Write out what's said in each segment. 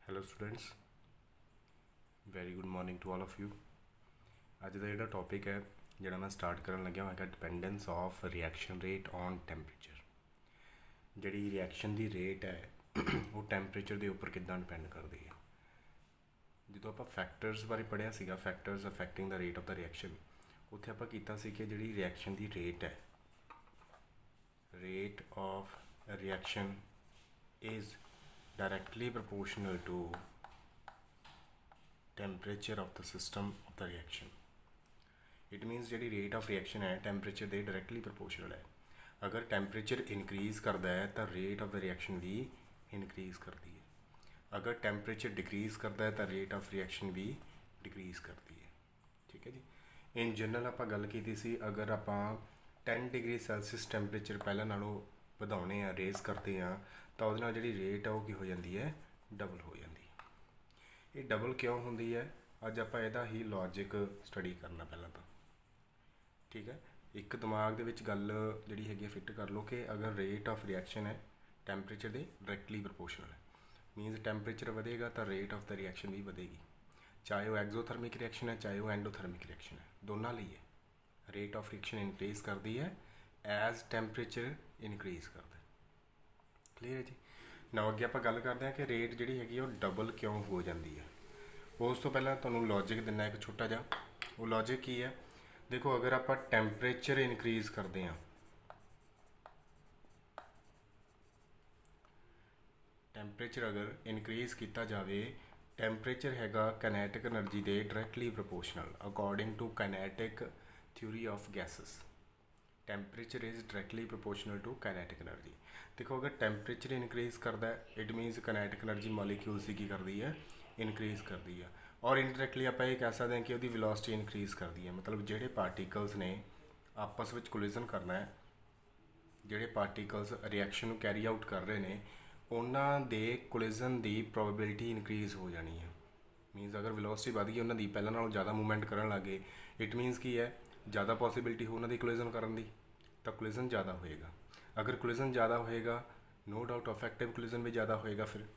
Hello students, very good morning to all of you. अज का जो टॉपिक है जोड़ा मैं स्टार्ट करन लग्या है dependence of reaction rate on temperature. जी रिएक्शन की रेट है वो टैंपरेचर के उपर किदा डिपेंड करती है। जो आप फैक्टर्स बारे पढ़िया सीगा, factors affecting the rate of the reaction, उत्थे आप कीता सी कि जी रिएक्शन की रेट है, rate of reaction is directly proportional to temperature of the system of the reaction. It means जी रेट ऑफ रिएक्शन है टैंपरेचर के डायरैक्टली प्रपोर्शनल है। अगर टैंपरेचर इनक्रीज़ करता है तो रेट ऑफ द रिएक्शन भी इनक्रीज़ करती है। अगर टैंपरेचर डिक्रीज़ करता है तो रेट ऑफ रिएक्शन भी डिक्रीज़ करती है। ठीक है जी। इन जनरल आप गल की सी, अगर आप 10 डिग्री सैल्सियस टैंपरेचर पहले नालों वधाने आ, रेज़ करते हैं, तो वो जी रेट है वो की हो जाती है, डबल हो जाती है। ये डबल क्यों होंगी है, अज आप इहदा ही लॉजिक स्टडी करना पहला तो। ठीक है, एक दिमाग दे विच गल जिहड़ी हैगी फिट कर लो कि अगर रेट ऑफ रिएक्शन है टैंपरेचर दे डायरैक्टली प्रपोर्शनल है, मीनस टैंपरेचर बढ़ेगा तो रेट ऑफ द रिएक्शन भी बढ़ेगी, चाहे वह एक्सोथर्मिक रिएक्शन है चाहे वह एंडोथर्मिक रिएक्शन है, दोनों लिए है। रेट ऑफ रिएक्शन इनक्रीज़ करती है एज टैंपरेचर इनक्रीज़ करता है। क्लीयर है जी। ना अगे आप गल करते हैं कि रेट जी हैगी डबल क्यों हो जाती है। उस तो पहला तुहानूं लॉजिक दिना एक छोटा जा, वो लॉजिक की है, देखो अगर आप टैंपरेचर इनक्रीज़ करते हैं, टैंपरेचर अगर इनक्रीज़ किया जाए, टैंपरेचर हैगा काइनेटिक एनर्जी के directly proportional according to kinetic theory of gases. Temperature is directly proportional to kinetic energy. देखो अगर टैंपरेचर इनक्रीज़ करता है, it means kinetic energy molecules की करती है, इनक्रीज़ करती है। और इनडायरैक्टली आप ये कह सकते हैं कि वो वेलोसिटी इनक्रीज़ करती है। मतलब जोड़े पार्टिकल्स ने आपस में कोलिजन करना है, जोड़े पार्टिकल्स रिएक्शन कैरी आउट कर रहे हैं, उन्होंने कोलिजन की प्रोबेबिलिटी इनक्रीज़ हो जानी है। मीनस अगर वेलोसिटी बढ़ गई उन्होंने पहले नालों ज़्यादा मूवमेंट करन लग गए, इट मीनस की है ज़्यादा पॉसिबिलिटी हो उन्होंने कोलिजन करन दी, तो कोलिजन ज़्यादा होएगा। अगर कोलिजन ज़्यादा होएगा, नो डाउट अफेक्टिव कोलिजन भी ज़्यादा होएगा। फिर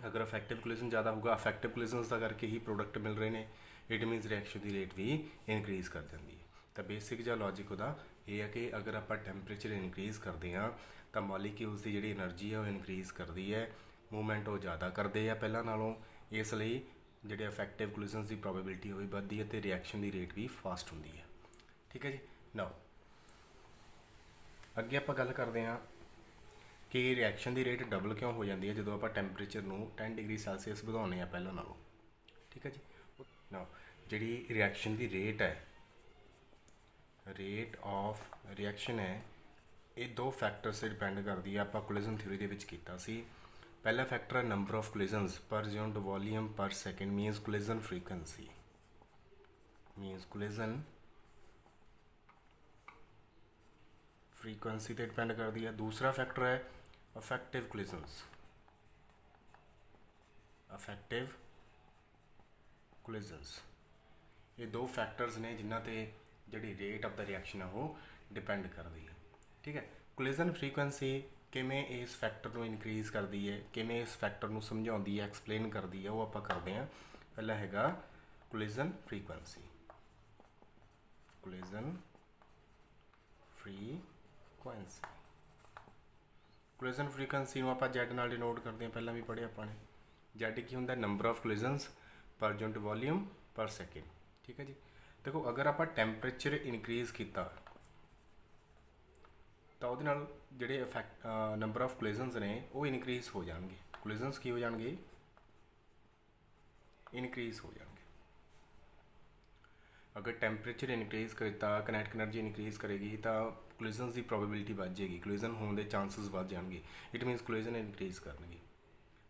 अगर अफेक्टिव कोलिजन ज़्यादा होगा, अफेक्टिव कोलिजनस का करके ही प्रोडक्ट मिल रहे हैं, इट मीनस रिएक्शन की रेट भी इनक्रीज़ कर जाती है। तो बेसिक जो लॉजिक वह यह है कि अगर आप टैंपरेचर इनक्रीज़ करते हैं तो मॉलिक्यूल्स की जी एनर्जी है वो इनक्रीज़ करती है, मूवमेंट वो ज़्यादा करते हैं पहला नालों, इसलिए जोड़े अफेक्टिव कोलिजनस की प्रोबेबिलिटी वो बढ़ती है तो रिएक्शन की रेट भी फास्ट होती है। ठीक है जी। नाउ अगे आप गल करते हैं कि रिएक्शन की रेट डबल क्यों हो जाती है जो आप टैंपरेचर को 10 डिग्री सैल्सियस बढ़ाने पहलों नालों। ठीक है जी। ना जी रिएक्शन की रेट है, रेट ऑफ रिएक्शन है, ये दो फैक्टर से डिपेंड करती है। आप कोलिजन थ्योरी के किया सी। पहला फैक्टर है number of collisions per unit volume per second, means collision frequency, means collision frequency पर डिपेंड करती है। दूसरा फैक्टर है अफेक्टिव कोलिजनस, अफेक्टिव कोलिजनस। ये दो फैक्टर्स ने जिन्होंने जी रेट ऑफ द रिएक्शन है वो डिपेंड करती है। ठीक है। कोलिजन फ्रीक्वेंसी किमें इस फैक्टर को इनक्रीज़ करती है, किमें इस फैक्टर को समझाती है, एक्सप्लेन करती है, वो आप करते हैं। पहला हैगा collision frequency, collision frequency. Collision frequency आप जैड नाल डिनोट करते हैं, पहला भी पढ़िया आपने। जैड की होंगे number of collisions per unit volume per second. ठीक है जी। देखो अगर आप टैंपरेचर इनक्रीज़ किया तो वो जोड़े अफैक्ट नंबर ऑफ कोलिजनस ने वो इनक्रीज़ हो जाएंगे। कोलिजनस की हो जाएंगे, इनक्रीज़ हो जाएंगे। अगर टैंपरेचर इनक्रीज़ करता, काइनेटिक एनर्जी इनक्रीज़ करेगी तो कोलिजनस की प्रोबेबिलिटी बढ़ जाएगी, कोलिजन होने के चांसिस बढ़ जाएंगे, इट मीनस कोलिजन इनक्रीज़ करनगे।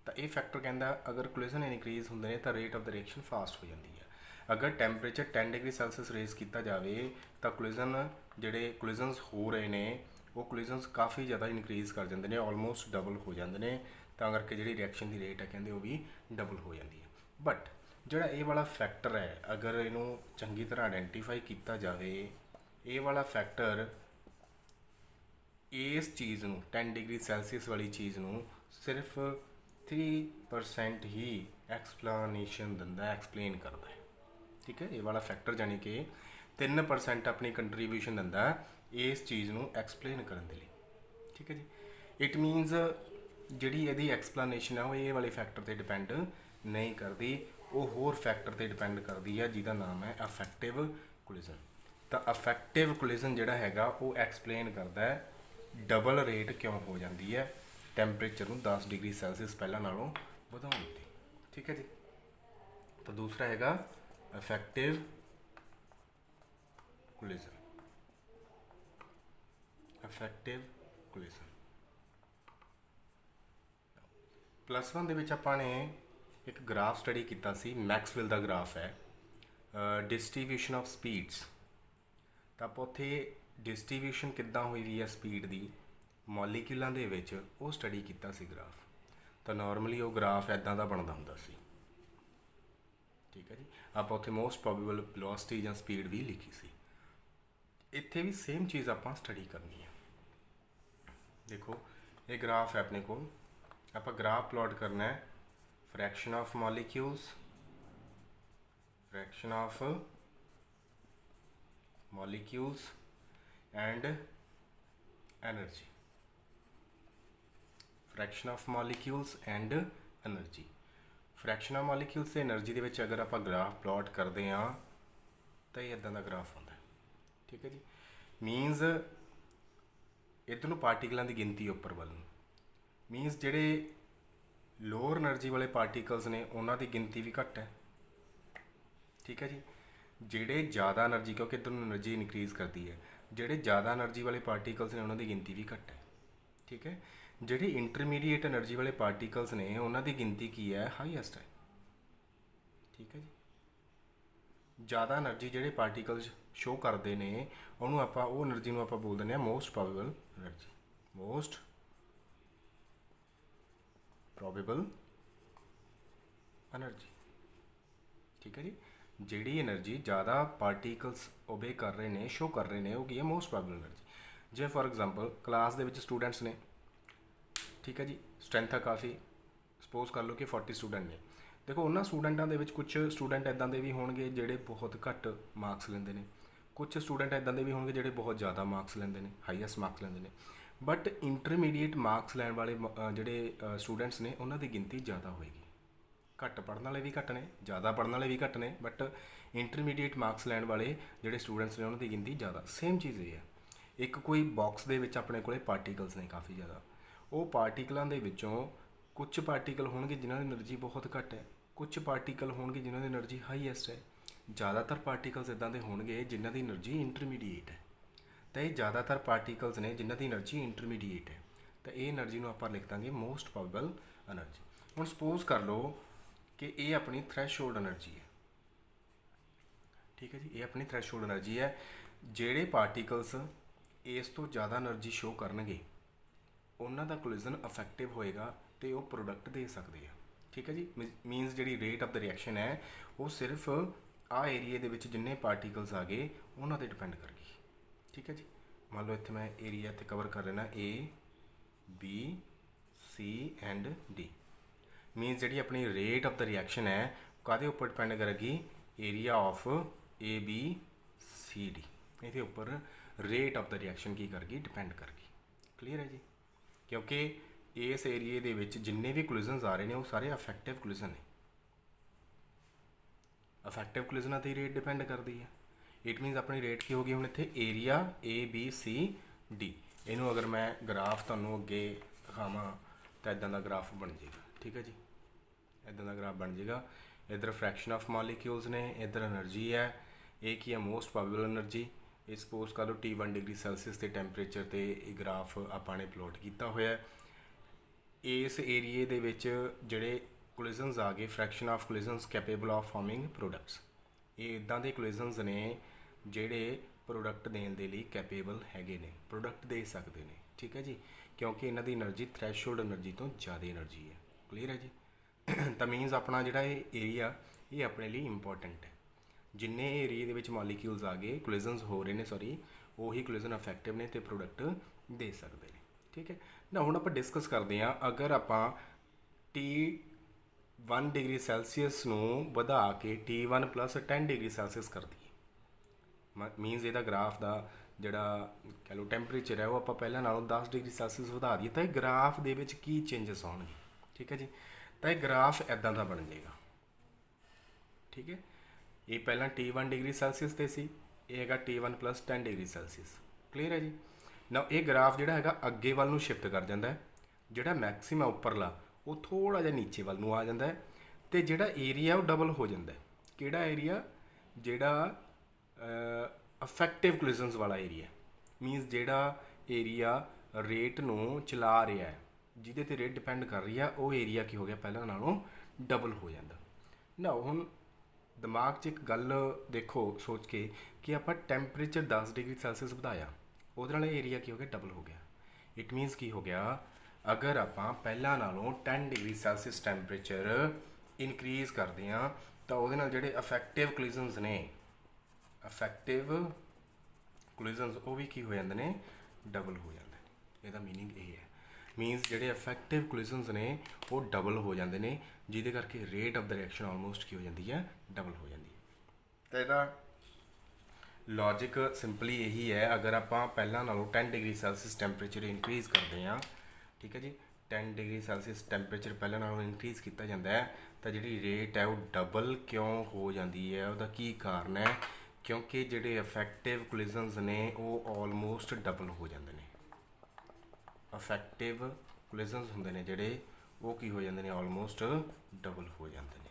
तो ये फैक्टर कहता अगर कोलिजन इनक्रीज़ होंगे तो rate of the reaction fast हो जाती है। अगर टैंपरेचर 10 डिग्री सैल्सियस रेज़ किया जाए तो कोलिजन जोड़े कोलिजनस हो रहे हैं वो कोलिजनस काफ़ी ज़्यादा इनक्रीज़ कर जाते हैं, ऑलमोस्ट डबल हो जाते हैं, तो करके जी रिएक्शन की रेट है कहते वो भी डबल हो जाती है। बट जोड़ा ये वाला फैक्टर है अगर इनू चंगी तरह आइडेंटिफाई किया जाए, ये वाला फैक्टर इस चीज़ में 10 डिग्री सैल्सियस वाली चीज़ में सिर्फ 63% ही एक्सप्लानेशन दिंदा, एक्सप्लेन करता है। ठीक है, ये वाला फैक्टर जानी कि 3% अपनी कंट्रीब्यूशन दिंदा इस चीज़ नूं एक्सप्लेन करने के लिए। ठीक है जी, इट मीनस जिहड़ी इहदी एक्सप्लानेशन है वो ये वाले फैक्टर पर डिपेंड नहीं करती, वो होर फैक्टर पर डिपेंड करती है जिहदा नाम है अफैक्टिव कोलिजन। तो अफैक्टिव कोलिजन जिहड़ा हैगा वो एक्सप्लेन करता है डबल रेट क्यों हो जाती है टैंपरेचर नूं 10 डिग्री सैल्सियस पहला नालों वधाउण दी। ठीक है जी, तो दूसरा हैगा अफैक्टिव कोलिजन। अफैक्टिव कोलिजन +1 ਦੇ ਵਿੱਚ ਆਪਾਂ ਨੇ ਇੱਕ ਗ੍ਰਾਫ ਸਟੱਡੀ ਕੀਤਾ ਸੀ, ਮੈਕਸਵੈਲ ਦਾ ਗ੍ਰਾਫ ਹੈ ਡਿਸਟ੍ਰੀਬਿਊਸ਼ਨ ਆਫ ਸਪੀਡਸ। ਤਾਂ ਆਪਾਂ ਉੱਥੇ ਡਿਸਟ੍ਰੀਬਿਊਸ਼ਨ ਕਿੱਦਾਂ ਹੋਈ ਵੀ ਹੈ ਸਪੀਡ ਦੀ ਮੋਲੀਕਿਊਲਾਂ ਦੇ ਵਿੱਚ ਉਹ ਸਟੱਡੀ ਕੀਤਾ ਸੀ ਗ੍ਰਾਫ। ਤਾਂ ਨਾਰਮਲੀ ਉਹ ਗ੍ਰਾਫ ਇੱਦਾਂ ਦਾ ਬਣਦਾ ਹੁੰਦਾ ਸੀ। ਠੀਕ ਹੈ ਜੀ, ਆਪਾਂ ਉੱਥੇ ਮੋਸਟ ਪ੍ਰੋਬੇਬਲ ਵੈਲੋਸਿਟੀ ਜਾਂ ਸਪੀਡ ਵੀ ਲਿਖੀ ਸੀ। ਇੱਥੇ ਵੀ ਸੇਮ ਚੀਜ਼ ਆਪਾਂ ਸਟੱਡੀ ਕਰਨੀ ਹੈ। ਦੇਖੋ ਇਹ ਗ੍ਰਾਫ ਹੈ ਆਪਣੇ ਕੋਲ, ਆਪਾਂ ग्राफ प्लॉट करना है fraction of molecules, fraction of molecules and energy, fraction of molecules and energy. Fraction of molecules से एनर्जी के विच अगर आप ग्राफ प्लॉट करते हैं तो ये इदां दा ग्राफ आता है। ठीक है जी, मीनस इधर नूं पार्टिकलों की गिनती उपर वाल मीनस जिहड़े लोअर एनर्जी वाले पार्टिकल्स ने उन्हां दी गिनती भी घट है। ठीक है जी, जिहड़े ज़्यादा एनर्जी, क्योंकि इधर एनर्जी इनक्रीज़ करती है, जिहड़े ज़्यादा एनर्जी वाले पार्टिकल्स ने उन्हां दी गिनती भी घट है। ठीक है, जिहड़े इंटरमीडिएट एनर्जी वाले पार्टिकल्स ने उन्हां दी गिनती की है हाईएस्ट है। ठीक है जी, ज़्यादा एनर्जी जिहड़े पार्टिकल्स शो करते हैं उन्होंने आपां वो एनर्जी नूं आपां बोल दिंदे आ most probable energy, most probable energy. ठीक है जी, जिहड़ी एनर्जी ज़्यादा पार्टिकल्स ओबे कर रहे हैं, शो कर रहे हैं, वो की है most probable energy. J for example class they which students ने, ठीक है जी, स्ट्रेंथ है काफ़ी, सपोज कर लो कि 40 स्टूडेंट ने। देखो उन्होंने स्टूडेंटों के विच कुछ स्टूडेंट इदां दे भी होणगे जिहड़े बहुत घट मार्क्स लेंदे ने, कुछ स्टूडेंट इदां दे भी होणगे जिहड़े बहुत ज़्यादा मार्क्स लेंदे ने, हाईएस्ट मार्क्स लेंदे ने। बट इंटरमीडिएट मार्क्स लैण वाले जिहड़े स्टूडेंट्स ने उन्हां दी गिनती ज़्यादा होएगी। घट पढ़ने वाले भी घट ने, ज़्यादा पढ़ने वाले भी घट ने, बट इंटरमीडिएट मार्क्स लैण वाले जिहड़े स्टूडेंट्स ने उन्हां दी गिनती ज़्यादा। सेम चीज़ ये है, एक कोई बॉक्स दे विच अपने कोले पार्टिकल्स ने काफ़ी ज़्यादा, वो पार्टिकलों के विचों कुछ पार्टिकल होणगे जिन्हां दी एनर्जी बहुत घट है, कुछ पार्टिकल होणगे जिन्हां दी एनर्जी हाईएस्ट है। ज़्यादातर पार्टिकल्स इदां दे होणगे जिन्हां दी एनर्जी इंटरमीडिएट है, तो ये ज़्यादातर पार्टिकल्स ने जिन्हां दी एनर्जी इंटरमीडिएट है, तो ये एनर्जी नूं आपां लिख दांगे मोस्ट प्रोबेबल एनर्जी। हुण सपोज कर लो कि ये अपनी थ्रैशहोल्ड एनर्जी है। ठीक है जी, ये अपनी थ्रैशहोल्ड एनर्जी है। जिहड़े पार्टिकल्स इस तो ज़्यादा एनर्जी शो करनगे उन्हां दा कोलिजन अफैक्टिव होएगा तो वो प्रोडक्ट दे सकते हैं। ठीक है जी, मीनस जिहड़ी रेट ऑफ द रिएक्शन है वो सिर्फ आ एरिए दे विच जिन्ने पार्टिकल्स आ गए उन्हां ते डिपेंड कर गई। ठीक है जी, मान लो इत्थे मैं एरिया इत्थे कवर कर लेना A B C and D. Means जिहड़ी अपनी रेट ऑफ द रिएक्शन है काहदे उपर डिपेंड करेगी, area of A B C D, ये उपर रेट ऑफ द रिएक्शन की करगी डिपेंड करगी। क्लीयर है जी, क्योंकि इस एरिए दे विच जिन्ने भी कोलिजन्स आ रहे हैं वो सारे अफैक्टिव कोलिजन ने, अफैक्टिव कोलिजनां ते रेट डिपेंड करती है। इट मीनस अपनी रेट की होगी, हम इत्थे area A B C D, इनू अगर मैं ग्राफ तुहानूं अगे दिखावां तो इदां दा ग्राफ बन जाएगा। ठीक है जी, इदां दा ग्राफ बन जाएगा। इधर फ्रैक्शन ऑफ मॉलिक्यूल्स ने, इधर एनर्जी है, एक ही है मोस्ट प्रोबेबल एनर्जी। ये सपोज कर लो T1 डिग्री सैल्सियस के टैंपरेचर ते ग्राफ आपां ने प्लॉट किया होया। इस एरिए दे विच जिहड़े कोलिजन्स आ गए, fraction of collisions capable of forming products, ये इदां दे कोलिजन्स ने जिहड़े प्रोडक्ट देने के लिए कैपेबल हैगे ने, प्रोडक्ट दे सकते हैं। ठीक है जी, क्योंकि इन्हां दी एनर्जी थ्रैशहोल्ड एनर्जी तो ज़्यादा एनर्जी है। क्लीयर है जी, तो मीनस अपना जिहड़ा एरिया ये अपने लिए इंपॉर्टेंट है। जिन्ने एरिए दे विच मॉलिक्यूल्स आ गए, कोलिजन्स हो रहे हैं, सॉरी वही कोलिजन अफैक्टिव ने तो प्रोडक्ट दे सकते हैं। ठीक है ना, हुण आपां डिस्कस करते हैं अगर आपां T1 ਡਿਗਰੀ ਸੈਲਸੀਅਸ ਨੂੰ ਵਧਾ ਕੇ T1 ਪਲੱਸ 10 ਡਿਗਰੀ ਸੈਲਸੀਅਸ ਕਰ ਦਈਏ। ਮੀਨਸ ਇਹਦਾ ਗ੍ਰਾਫ ਦਾ ਜਿਹੜਾ ਕਹਿ ਲਓ ਟੈਂਪਰੇਚਰ ਹੈ ਉਹ ਆਪਾਂ ਪਹਿਲਾਂ ਨਾਲੋਂ 10 ਡਿਗਰੀ ਸੈਲਸੀਅਸ ਵਧਾ ਦਈਏ ਤਾਂ ਇਹ ਗ੍ਰਾਫ ਦੇ ਵਿੱਚ ਕੀ ਚੇਂਜਸ ਆਉਣਗੇ। ਠੀਕ ਹੈ ਜੀ, ਤਾਂ ਇਹ ਗ੍ਰਾਫ ਇੱਦਾਂ ਦਾ ਬਣ ਜਾਏਗਾ। ਠੀਕ ਹੈ, ਇਹ ਪਹਿਲਾਂ T1 ਡਿਗਰੀ ਸੈਲਸੀਅਸ 'ਤੇ ਸੀ, ਇਹ ਹੈਗਾ T1 plus 10 degree Celsius. Clear ਹੈ ਜੀ। ਨਾ ਇਹ ਗ੍ਰਾਫ ਜਿਹੜਾ ਹੈਗਾ ਅੱਗੇ ਵੱਲ ਨੂੰ ਸ਼ਿਫਟ ਕਰ ਜਾਂਦਾ ਹੈ, ਜਿਹੜਾ ਮੈਕਸਿਮਮ ਉੱਪਰਲਾ ਉਹ ਥੋੜ੍ਹਾ ਜਿਹਾ ਨੀਚੇ ਵੱਲ ਨੂੰ ਆ ਜਾਂਦਾ ਹੈ, ਅਤੇ ਜਿਹੜਾ ਏਰੀਆ ਉਹ ਡਬਲ ਹੋ ਜਾਂਦਾ ਹੈ। ਕਿਹੜਾ ਏਰੀਆ? ਜਿਹੜਾ ਅਫੈਕਟਿਵ ਕੋਲਿਜ਼ਨਸ ਵਾਲਾ ਏਰੀਆ, ਮੀਨਸ ਜਿਹੜਾ ਏਰੀਆ ਰੇਟ ਨੂੰ ਚਲਾ ਰਿਹਾ ਹੈ, ਜਿਹਦੇ 'ਤੇ ਰੇਟ ਡਿਪੈਂਡ ਕਰ ਰਹੀ ਆ, ਉਹ ਏਰੀਆ ਕੀ ਹੋ ਗਿਆ ਪਹਿਲਾਂ ਨਾਲੋਂ ਡਬਲ ਹੋ ਜਾਂਦਾ। ਨਾ ਹੁਣ ਦਿਮਾਗ 'ਚ ਇੱਕ ਗੱਲ ਦੇਖੋ ਸੋਚ ਕੇ ਕਿ ਆਪਾਂ ਟੈਂਪਰੇਚਰ 10 ਡਿਗਰੀ ਸੈਲਸੀਅਸ ਵਧਾਇਆ, ਉਹਦੇ ਨਾਲ ਏਰੀਆ ਕੀ ਹੋ ਗਿਆ? ਡਬਲ ਹੋ ਗਿਆ। ਇਟ ਮੀਨਸ ਕੀ ਹੋ ਗਿਆ? ਅਗਰ ਆਪਾਂ ਪਹਿਲਾਂ ਨਾਲੋਂ 10 ਡਿਗਰੀ ਸੈਲਸੀਅਸ ਟੈਂਪਰੇਚਰ ਇਨਕਰੀਜ਼ ਕਰਦੇ ਹਾਂ ਤਾਂ ਉਹਦੇ ਨਾਲ ਜਿਹੜੇ ਅਫੈਕਟਿਵ ਕੋਲਿਜ਼ਨਸ ਨੇ, ਉਹ ਵੀ ਕੀ ਹੋ ਜਾਂਦੇ ਨੇ? ਡਬਲ ਹੋ ਜਾਂਦੇ ਨੇ। ਇਹਦਾ ਮੀਨਿੰਗ ਇਹ ਹੈ, ਮੀਨਸ ਜਿਹੜੇ ਅਫੈਕਟਿਵ ਕੋਲਿਜ਼ਨਸ ਨੇ ਉਹ ਡਬਲ ਹੋ ਜਾਂਦੇ ਨੇ, ਜਿਹਦੇ ਕਰਕੇ rate of the reaction almost ਕੀ ਹੋ ਜਾਂਦੀ ਹੈ? ਡਬਲ ਹੋ ਜਾਂਦੀ ਹੈ। ਤਾਂ ਇਹਦਾ ਲੌਜਿਕ ਸਿੰਪਲੀ ਇਹੀ ਹੈ, ਅਗਰ ਆਪਾਂ ਪਹਿਲਾਂ ਨਾਲੋਂ 10 ਡਿਗਰੀ ਸੈਲਸੀਅਸ ਟੈਂਪਰੇਚਰ ਇਨਕਰੀਜ਼ ਕਰਦੇ ਹਾਂ, ਠੀਕ ਹੈ ਜੀ, 10 ਡਿਗਰੀ ਸੈਲਸੀਅਸ ਟੈਂਪਰੇਚਰ ਪਹਿਲਾਂ ਨਾਲੋਂ ਇਨਕਰੀਜ਼ ਕੀਤਾ ਜਾਂਦਾ ਹੈ, ਤਾਂ ਜਿਹੜੀ ਰੇਟ ਹੈ ਉਹ ਡਬਲ ਕਿਉਂ ਹੋ ਜਾਂਦੀ ਹੈ? ਉਹਦਾ ਕੀ ਕਾਰਨ ਹੈ? ਕਿਉਂਕਿ ਜਿਹੜੇ ਅਫੈਕਟਿਵ ਕੋਲਿਜ਼ਨਸ ਨੇ ਉਹ ਆਲਮੋਸਟ ਡਬਲ ਹੋ ਜਾਂਦੇ ਨੇ। ਅਫੈਕਟਿਵ ਕੋਲਿਜ਼ਨਸ ਹੁੰਦੇ ਨੇ ਜਿਹੜੇ, ਉਹ ਕੀ ਹੋ ਜਾਂਦੇ ਨੇ? ਆਲਮੋਸਟ ਡਬਲ ਹੋ ਜਾਂਦੇ ਨੇ।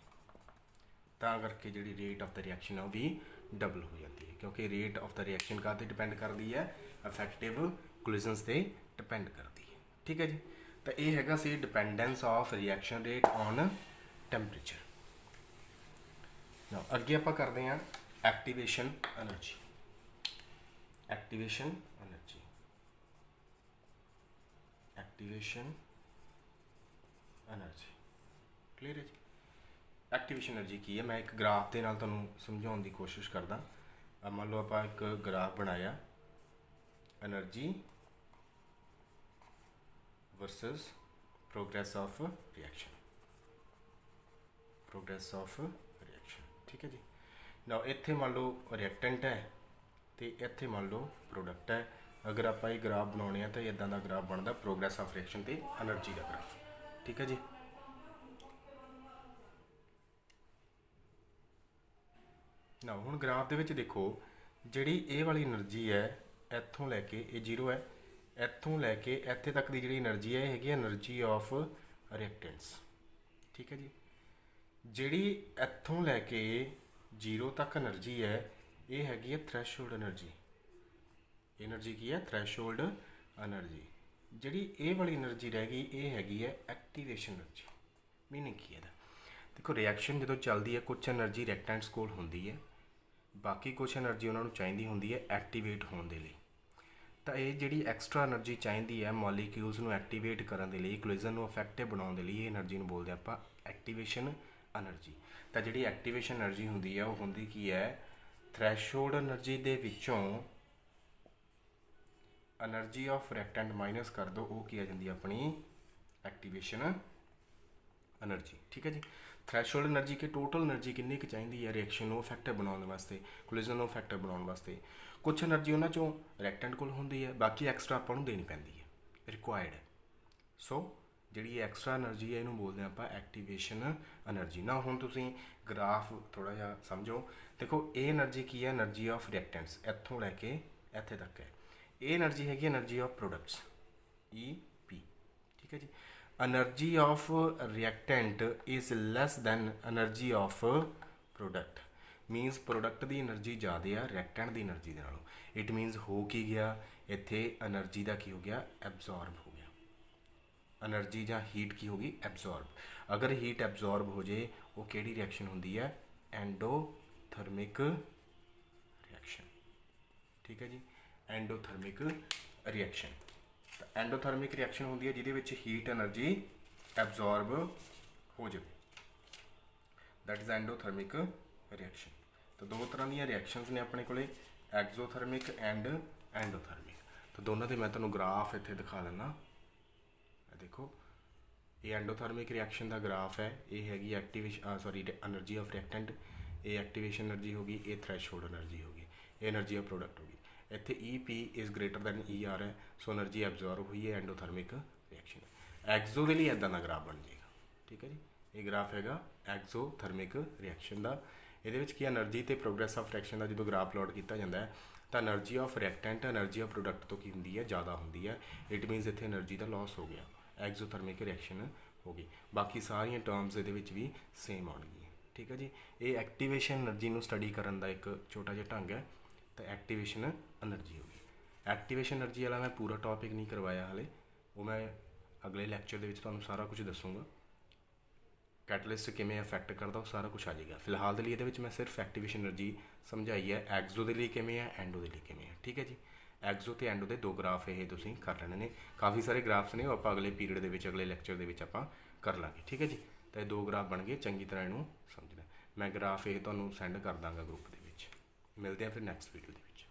ਤਾਂ ਕਰਕੇ ਜਿਹੜੀ ਰੇਟ ਆਫ ਦ ਰਿਐਕਸ਼ਨ ਆ ਉਹ ਵੀ ਡਬਲ ਹੋ ਜਾਂਦੀ ਹੈ, ਕਿਉਂਕਿ ਰੇਟ ਆਫ ਦ ਰਿਐਕਸ਼ਨ ਕਾਹਤੇ ਡਿਪੈਂਡ ਕਰਦੀ ਹੈ? ਅਫੈਕਟਿਵ ਕੋਲਿਜ਼ਨਸ 'ਤੇ ਡਿਪੈਂਡ ਕਰਦੀ ਹੈ। ਠੀਕ ਹੈ ਜੀ, ਤਾਂ ਇਹ ਹੈਗਾ ਸੀ dependence of reaction rate on temperature. Now ਅੱਗੇ ਆਪਾਂ ਕਰਦੇ ਹਾਂ activation energy. Activation energy clear ਹੈ ਜੀ। ਐਕਟੀਵੇਸ਼ਨ ਐਨਰਜੀ ਕੀ ਹੈ? ਮੈਂ ਇੱਕ ਗ੍ਰਾਫ ਦੇ ਨਾਲ ਤੁਹਾਨੂੰ ਸਮਝਾਉਣ ਦੀ ਕੋਸ਼ਿਸ਼ ਕਰਦਾ। ਮੰਨ ਲਓ ਆਪਾਂ ਇੱਕ ਗ੍ਰਾਫ ਬਣਾਇਆ, energy versus progress of reaction. ਠੀਕ ਹੈ ਜੀ। ਨਾਓ ਇੱਥੇ ਮੰਨ ਲਓ ਰਿਐਕਟੈਂਟ ਹੈ ਅਤੇ ਇੱਥੇ ਮੰਨ ਲਓ ਪ੍ਰੋਡਕਟ ਹੈ। ਅਗਰ ਆਪਾਂ ਇਹ ਗ੍ਰਾਫ ਬਣਾਉਣੇ ਆ ਤਾਂ ਇੱਦਾਂ ਦਾ ਗ੍ਰਾਫ ਬਣਦਾ, ਪ੍ਰੋਗਰੈਸ ਆਫ ਰਿਐਕਸ਼ਨ ਅਤੇ ਐਨਰਜੀ ਦਾ ਗ੍ਰਾਫ। ਠੀਕ ਹੈ ਜੀ। ਨਾ ਹੁਣ ਗ੍ਰਾਫ ਦੇ ਵਿੱਚ ਦੇਖੋ, ਜਿਹੜੀ ਇਹ ਵਾਲੀ ਐਨਰਜੀ ਹੈ ਇੱਥੋਂ ਲੈ ਕੇ, ਇਹ 0 ਹੈ, ਇੱਥੋਂ ਲੈ ਕੇ ਇੱਥੇ ਤੱਕ ਦੀ ਜਿਹੜੀ ਐਨਰਜੀ ਹੈ ਇਹ ਹੈਗੀ ਐਨਰਜੀ ਆਫ ਰਿਐਕਟੈਂਟਸ। ਠੀਕ ਹੈ ਜੀ। ਜਿਹੜੀ ਇੱਥੋਂ ਲੈ ਕੇ 0 ਤੱਕ ਐਨਰਜੀ ਹੈ ਇਹ ਹੈਗੀ ਹੈ ਥ੍ਰੈਸ਼ਹੋਲਡ ਐਨਰਜੀ। ਐਨਰਜੀ ਕੀ ਹੈ? Threshold energy. ਜਿਹੜੀ ਇਹ ਵਾਲੀ ਐਨਰਜੀ ਰਹਿ ਗਈ ਇਹ ਹੈਗੀ ਹੈ ਐਕਟੀਵੇਸ਼ਨ ਐਨਰਜੀ। ਮੀਨਿੰਗ ਕੀ ਹੈ ਇਹਦਾ? ਦੇਖੋ ਰਿਐਕਸ਼ਨ ਜਦੋਂ ਚੱਲਦੀ ਹੈ ਕੁਛ ਐਨਰਜੀ ਰਿਐਕਟੈਂਟਸ ਕੋਲ ਹੁੰਦੀ ਹੈ, ਬਾਕੀ ਕੁਛ ਐਨਰਜੀ ਉਹਨਾਂ ਨੂੰ ਚਾਹੀਦੀ ਹੁੰਦੀ ਹੈ ਐਕਟੀਵੇਟ ਹੋਣ ਦੇ ਲਈ। ਤਾਂ ਇਹ ਜਿਹੜੀ ਐਕਸਟਰਾ ਐਨਰਜੀ ਚਾਹੀਦੀ ਹੈ ਮੋਲੀਕਿਊਲਸ ਨੂੰ ਐਕਟੀਵੇਟ ਕਰਨ ਦੇ ਲਈ, ਕੋਲਿਜ਼ਨ ਨੂੰ ਇਫੈਕਟਿਵ ਬਣਾਉਣ ਦੇ ਲਈ, ਇਹ ਐਨਰਜੀ ਨੂੰ ਬੋਲਦੇ ਆਪਾਂ ਐਕਟੀਵੇਸ਼ਨ ਐਨਰਜੀ। ਤਾਂ ਜਿਹੜੀ ਐਕਟੀਵੇਸ਼ਨ ਐਨਰਜੀ ਹੁੰਦੀ ਹੈ ਉਹ ਹੁੰਦੀ ਕੀ ਹੈ? ਥ੍ਰੈਸ਼ਹੋਲਡ ਐਨਰਜੀ ਦੇ ਵਿੱਚੋਂ ਐਨਰਜੀ ਆਫ ਰਿਐਕਟੈਂਟ ਮਾਈਨਸ ਕਰ ਦਿਓ, ਉਹ ਕੀ ਆ ਜਾਂਦੀ ਹੈ? ਆਪਣੀ ਐਕਟੀਵੇਸ਼ਨ ਐਨਰਜੀ। ਠੀਕ ਹੈ ਜੀ। ਥ੍ਰੈਸ਼ਹੋਲਡ ਐਨਰਜੀ ਕਿ ਟੋਟਲ ਐਨਰਜੀ ਕਿੰਨੀ ਕੁ ਚਾਹੀਦੀ ਹੈ ਰਿਐਕਸ਼ਨ ਨੂੰ ਇਫੈਕਟਿਵ ਬਣਾਉਣ ਵਾਸਤੇ, ਕੋਲਿਜ਼ਨ ਨੂੰ ਇਫੈਕਟਿਵ ਬਣਾਉਣ ਵਾਸਤੇ। ਕੁਛ ਐਨਰਜੀ ਉਹਨਾਂ 'ਚੋਂ ਰਿਐਕਟੈਂਟ ਕੋਲ ਹੁੰਦੀ ਹੈ, ਬਾਕੀ ਐਕਸਟਰਾ ਆਪਾਂ ਨੂੰ ਦੇਣੀ ਪੈਂਦੀ ਹੈ, ਰਿਕੁਆਇਰਡ ਹੈ। ਸੋ ਜਿਹੜੀ ਐਕਸਟਰਾ ਐਨਰਜੀ ਹੈ ਇਹਨੂੰ ਬੋਲਦੇ ਹਾਂ ਆਪਾਂ ਐਕਟੀਵੇਸ਼ਨ ਐਨਰਜੀ। ਨਾ ਹੁਣ ਤੁਸੀਂ ਗ੍ਰਾਫ ਥੋੜ੍ਹਾ ਜਿਹਾ ਸਮਝੋ। ਦੇਖੋ ਇਹ ਐਨਰਜੀ ਕੀ ਹੈ? ਐਨਰਜੀ ਆਫ ਰਿਐਕਟੈਂਟਸ, ਇੱਥੋਂ ਲੈ ਕੇ ਇੱਥੇ ਤੱਕ ਹੈ। ਇਹ ਐਨਰਜੀ ਹੈਗੀ ਐਨਰਜੀ ਆਫ ਪ੍ਰੋਡਕਟਸ, EP। ਠੀਕ ਹੈ ਜੀ। Energy of reactant is less than energy of product. Means product the energy ਜ਼ਿਆਦਾ ਆ ਰਿਐਕਟੈਂਟ ਦੀ ਐਨਰਜੀ ਦੇ ਨਾਲੋਂ। ਇਟ ਮੀਨਸ ਹੋ ਕੀ ਗਿਆ ਇੱਥੇ? ਐਨਰਜੀ ਦਾ ਕੀ ਹੋ ਗਿਆ? ਐਬਜ਼ੋਰਬ ਹੋ ਗਿਆ। ਐਨਰਜੀ ਜਾਂ ਹੀਟ ਕੀ ਹੋ ਗਈ? ਐਬਜ਼ੋਰਬ। ਅਗਰ ਹੀਟ ਐਬਜ਼ੋਰਬ ਹੋ ਜੇ ਉਹ ਕਿਹੜੀ ਰਿਐਕਸ਼ਨ ਹੁੰਦੀ ਹੈ? ਐਂਡੋਥਰਮਿਕ ਰਿਐਕਸ਼ਨ। ਠੀਕ ਹੈ ਜੀ। ਐਂਡੋਥਰਮਿਕ ਰਿਐਕਸ਼ਨ। ਤਾਂ ਐਂਡੋਥਰਮਿਕ ਰਿਐਕਸ਼ਨ ਹੁੰਦੀ ਹੈ ਜਿਹਦੇ ਵਿੱਚ ਹੀਟ ਐਨਰਜੀ ਐਬਜ਼ੋਰਬ ਹੋ ਜਾਵੇ, ਦੈਟ ਇਜ਼ ਐਂਡੋਥਰਮਿਕ ਰਿਐਕਸ਼ਨ। ਤਾਂ ਦੋ ਤਰ੍ਹਾਂ ਦੀਆਂ ਰਿਐਕਸ਼ਨਸ ਨੇ ਆਪਣੇ ਕੋਲੇ, ਐਗਜ਼ੋਥਰਮਿਕ ਐਂਡ ਐਂਡੋਥਰਮਿਕ। ਤਾਂ ਦੋਨਾਂ ਦੇ ਮੈਂ ਤੁਹਾਨੂੰ ਗ੍ਰਾਫ ਇੱਥੇ ਦਿਖਾ ਦਿੰਦਾ। ਦੇਖੋ ਇਹ ਐਂਡੋਥਰਮਿਕ ਰਿਐਕਸ਼ਨ ਦਾ ਗ੍ਰਾਫ ਹੈ। ਇਹ ਹੈਗੀ ਐਕਟੀਵੇਸ਼ਨ એનર્ਜੀ ਆਫ ਰਿਐਕਟੈਂਟ, ਇਹ ਐਕਟੀਵੇਸ਼ਨ એનર્ਜੀ ਹੋ ਗਈ, ਇਹ ਥ੍ਰੈਸ਼ਹੋਲਡ એનર્ਜੀ ਹੋ ਗਈ, ਇਹ એનર્ਜੀ ਆਫ ਪ੍ਰੋਡਕਟ ਹੋ ਗਈ। ਇੱਥੇ EP is greater then ER ਹੈ, ਸੋ એનર્ਜੀ ਐਬਜ਼ੌਰਬ ਹੋਈ ਹੈ ਐਂਡੋਥਰਮਿਕ ਰਿਐਕਸ਼ਨ। ਐਗਜ਼ੋ ਦੇ ਲਈ ਇੱਦਾਂ ਦਾ ਗ੍ਰਾਫ ਬਣ ਜਾਏਗਾ। ਠੀਕ ਹੈ ਜੀ, ਇਹ ਗ੍ਰਾਫ ਹੈਗਾ ਐਗਜ਼ੋਥਰਮਿਕ ਰਿਐਕਸ਼ਨ ਦਾ। ਇਹਦੇ ਵਿੱਚ ਕੀ એનર્ਜੀ ਤੇ ਪ੍ਰੋਗਰੈਸ ਆਫ ਰਿਐਕਸ਼ਨ ਦਾ ਜਦੋਂ ਗ੍ਰਾਫ ਪਲਾਟ ਕੀਤਾ ਜਾਂਦਾ ਹੈ ਤਾਂ energy of reactant energy of product ਤੋਂ ਕੀ ਹੁੰਦੀ ਹੈ, ਜ਼ਿਆਦਾ ਹੁੰਦੀ ਹੈ। ਇਟ ਮੀਨਸ ਇੱਥੇ એનર્ਜੀ ਦਾ ਲਾਸ ਹੋ ਗਿਆ, ਐਗਜ਼ੋਥਰਮਿਕ ਰਿਐਕਸ਼ਨ ਹੋ ਗਈ। ਬਾਕੀ ਸਾਰੀਆਂ ਟਰਮਸ ਇਹਦੇ ਵਿੱਚ ਵੀ ਸੇਮ ਆਉਣਗੀਆਂ। ਠੀਕ ਹੈ ਜੀ, ਇਹ ਐਕਟੀਵੇਸ਼ਨ એનર્ਜੀ ਨੂੰ ਸਟੱਡੀ ਕਰਨ ਦਾ ਇੱਕ ਛੋਟਾ ਜਿਹਾ ਢੰਗ ਹੈ। ਤਾਂ ਐਕਟੀਵੇਸ਼ਨ એનર્ਜੀ ਹੋ ਗਈ। ਐਕਟੀਵੇਸ਼ਨ એનર્ਜੀ ਵਾਲਾ ਮੈਂ ਪੂਰਾ ਟੌਪਿਕ ਨਹੀਂ ਕਰਵਾਇਆ ਹਾਲੇ, ਉਹ ਮੈਂ ਅਗਲੇ ਲੈਕਚਰ ਦੇ ਵਿੱਚ ਤੁਹਾਨੂੰ ਸਾਰਾ ਕੁਝ ਦੱਸੂਗਾ। ਕੈਟਲਿਸਟ ਕਿਵੇਂ ਅਫੈਕਟ ਕਰਦਾ ਉਹ ਸਾਰਾ ਕੁਝ ਆ ਜਾਏਗਾ। ਫਿਲਹਾਲ ਦੇ ਲਈ ਇਹਦੇ ਵਿੱਚ ਮੈਂ ਸਿਰਫ ਐਕਟੀਵੇਸ਼ਨ એનર્ਜੀ ਸਮਝਾਈ ਹੈ, ਐਗਜ਼ੋ ਦੇ ਲਈ ਕਿਵੇਂ ਹੈ, ਐਂਡੋ ਦੇ ਲਈ ਕਿਵੇਂ ਹੈ। ਠੀਕ ਹੈ ਜੀ, ਐਗਜ਼ੋ ਤੇ ਐਂਡੋ ਦੇ 2 ਗ੍ਰਾਫ ਇਹ ਤੁਸੀਂ ਕਰ ਲੈਣੇ ਨੇ। ਕਾਫੀ ਸਾਰੇ ਗ੍ਰਾਫਸ ਨੇ, ਉਹ ਆਪਾਂ ਅਗਲੇ ਪੀਰੀਅਡ ਦੇ ਵਿੱਚ, ਅਗਲੇ ਲੈਕਚਰ ਦੇ ਵਿੱਚ ਆਪਾਂ ਕਰ ਲਾਂਗੇ। ਠੀਕ ਹੈ ਜੀ, ਤਾਂ ਇਹ 2 ਗ੍ਰਾਫ ਬਣ ਗਏ, ਚੰਗੀ ਤਰ੍ਹਾਂ ਇਹਨੂੰ ਸਮਝਣਾ। ਮੈਂ ਗ੍ਰਾਫ ਇਹ ਤੁਹਾਨੂੰ ਸੈਂਡ ਕਰ ਦਾਂਗਾ ਗਰੁੱਪ ਦੇ ਵਿੱਚ। ਮਿਲਦੇ ਹਾਂ ਫਿਰ ਨੈਕਸਟ ਵੀਡੀਓ ਦੇ ਵਿੱਚ।